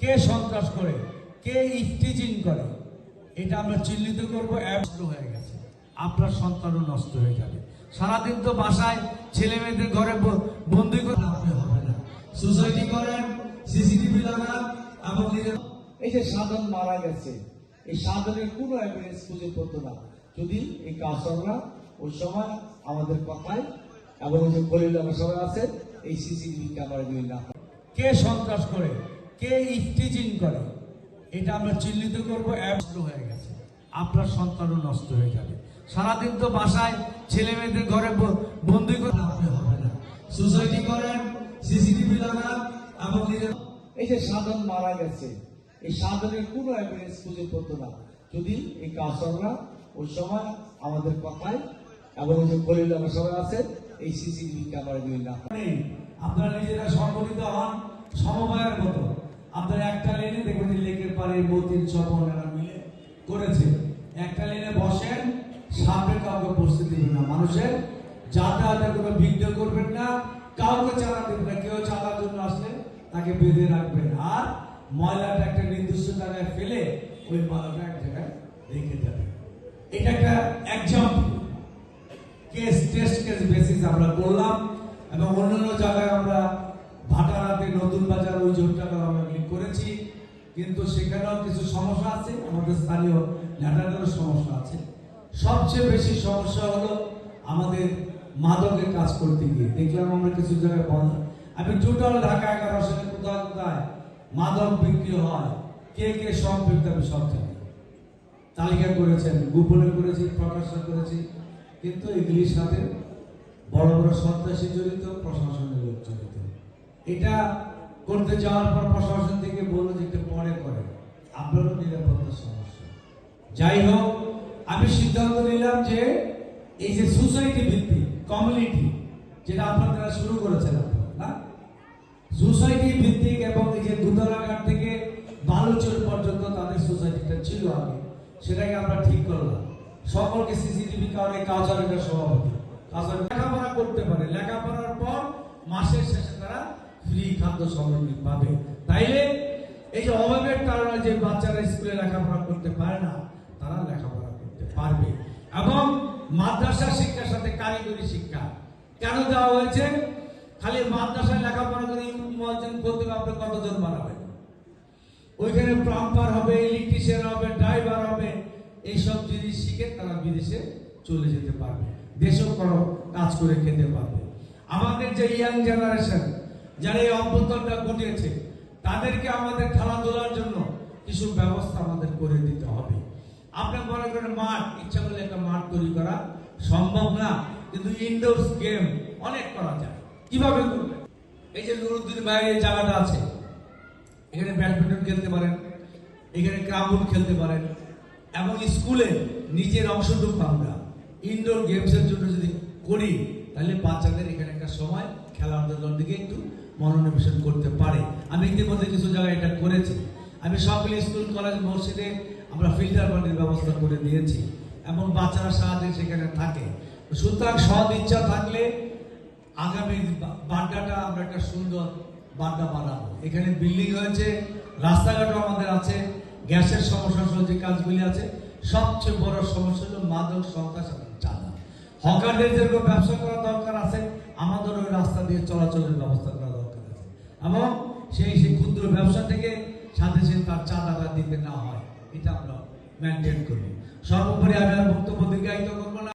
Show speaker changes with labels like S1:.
S1: কে সন্ত্রাস করে, কে ইফটিজিং করে, এটা আমরা চিহ্নিত করব। নষ্ট হয়ে গেছে, আপনার সন্তানও নষ্ট হয়ে যাবে। সারাদিন তো বাসায় ছেলে মেয়েদের ঘরে বন্দি করে আপনি হবে না। সোসাইটি করেন, সিসিটিভি লাগান এবং
S2: এই যে সাধন মারা গেছে, এই সাধনের কোনো এভিডেন্স খুঁজে পেতো না যদি এই কাজরা ওই সময় আমাদের কথায় এবং ওই যে খলিল সবাই আছে এই সিসিটিভি ক্যামেরা দিয়ে না।
S1: কে সন্ত্রাস করে, কে ইফটিজিং করে, এটা আমরা চিহ্নিত করব। নষ্ট হয়ে গেছে, আপনার সন্তানও নষ্ট হয়ে যাবে। সারাদিন তো বাসায় ছেলে মেয়েদের ঘরে বন্দি করে আপনি হবে না। সোসাইটি করেন, সিসিটিভি লাগান এবং
S2: এই যে সাধন মারা গেছে, এই সাধনের কোনো এভিডেন্স খুঁজে পেতো না যদি এই কাজরা ওই সময় আমাদের কথায় এবং ওই যে খলিল সবাই আছে এই সিসিটিভি ক্যামেরা দিয়ে না।
S1: আপনারা নিজেরা সংগঠিত হন সমবায়ের মতো। আপনারা একটা লেনে দেখবেন যে লেকের পাড়ে মতিন স্বপন এরা মিলে করেছে। একটা লেনে বসেন, সামনে কাউকে বসতে দিবেন না, মানুষের যাতায়াতের কোনো বিঘ্ন করবেন না, কাউকে চাঁদা দেবেন না। কেউ চাঁদার জন্য আসলে তাকে বেঁধে রাখবেন, আর ময়লাটা একটা নির্দিষ্ট জায়গায় ফেলে ওই ময়লাটা এক জায়গায় রেখে যাবেন। এটা একটা example case, test case basis আমরা করলাম এবং অন্যান্য জায়গায় আমরা ভাটারাতে, নতুন বাজার ওই জোরটাকে আমরা করেছি, কিন্তু সেখানেও কিছু সমস্যা আছে, আমাদের স্থানীয় নেতাদেরও সমস্যা আছে। সবচেয়ে বেশি সমস্যা হলো আমাদের মাদকের কাজ করতে গিয়ে দেখলাম আমরা কিছু জায়গায় বন্ধ। আমি টোটাল ঢাকা 11 সালে কোথায় কোথায় মাদক বিক্রি হয়, কে কে সম্পৃক্ত আমি সব জানি। তালিকা করেছেন, গোপনে করেছি, প্রকাশ্যে করেছি, কিন্তু এগুলির সাথে বড় বড় সন্ত্রাসী জড়িত, প্রশাসনের লোক জড়িত। এটা করতে যাওয়ার পর প্রশাসন থেকে বললো যে একটু পরে করে, আপনারও নিরাপত্তার সমস্যা। যাই হোক, আমি সিদ্ধান্ত নিলাম যে এই যে সোসাইটি ভিত্তিক কমিউনিটি, যেটা আপনারা শুরু করেছেন আপনারা না, সোসাইটি ভিত্তিক এবং এই যে দুতলাঘাট থেকে বালুচর পর্যন্ত তাদের সোসাইটিটা ছিল আগে, সেটাকে আমরা ঠিক করলাম। সকলকে সিসিটিভি কারণে কাউজারের সভাপতি লেখাপড়া করতে পারে, লেখাপড়ার পর মাসের শেষে তারা ফ্রি খাদ্য সামগ্রী পাবে। তাইলে এই যে অভাবের কারণে যে বাচ্চারা স্কুলে লেখাপড়া করতে পারে না, তারা লেখাপড়া করতে পারবে। এবং মাদ্রাসা শিক্ষার সাথে কারিগরি শিক্ষা কেন দেওয়া হয়েছে? খালি মাদ্রাসায় লেখাপড়া করে মুয়াজ্জিন করতে আপনি কতজন বানাবেন? ওইখানে প্লাম্বার হবে, ইলেকট্রিশিয়ান হবে, ড্রাইভার হবে, এইসব জিনিস শিখে তারা বিদেশে চলে যেতে পারবে, দেশেও কোনো কাজ করে খেতে পারবে। আমাদের যে ইয়াং জেনারেশন যারা এই অভ্যুত্থানটা ঘটিয়েছে, তাদেরকে আমাদের খেলাধুলার জন্য কিছু ব্যবস্থা আমাদের করে দিতে হবে। আপনি মনে করেন মাঠ, ইচ্ছা করলে একটা মাঠ তৈরি করা সম্ভব না, কিন্তু ইনডোর গেম অনেক করা যায়। কিভাবে করবেন? এই যে নুরুদ্দিন ভাইয়ের জায়গাটা আছে, এখানে ব্যাডমিন্টন খেলতে পারেন, এখানে ক্রামবোর্ড খেলতে পারেন, এবং স্কুলে নিজের অংশটুকু আমরা ইনডোর গেমসের জন্য যদি করি, তাহলে বাচ্চাদের এখানে একটা সময় খেলাধুলার দিকে একটু মনোনিবেশন করতে পারে। আমি ইতিমধ্যে কিছু জায়গায় এটা করেছি। আমি সকল স্কুল, কলেজ, মসজিদে আমরা ফিল্টার পানির ব্যবস্থা করে দিয়েছি এবং বাচ্চারা সাহায্যে সেখানে থাকে। সুতরাং সৎ ইচ্ছা থাকলে আগামী বাড্ডাটা আমরা একটা সুন্দর বাড্ডা বানাবো। এখানে বিল্ডিং হয়েছে, রাস্তাঘাটও আমাদের আছে, গ্যাসের সমস্যা সহ যে কাজগুলি আছে। সবচেয়ে বড় সমস্যা হলো মাদক, সন্ত্রাস এবং চাঁদা। হকারদের যেরকম ব্যবসা করা দরকার আছে, আমাদের ওই রাস্তা দিয়ে চলাচলের ব্যবস্থা করা দরকার আছে, এবং সেই ক্ষুদ্র ব্যবসা থেকে সাথে সাথে তার চাঁদাটা দিতে না হয়, এটা আমরা মেনটেন করি। সর্বোপরি আমি আর বক্তব্য দীর্ঘায়িত করবো না।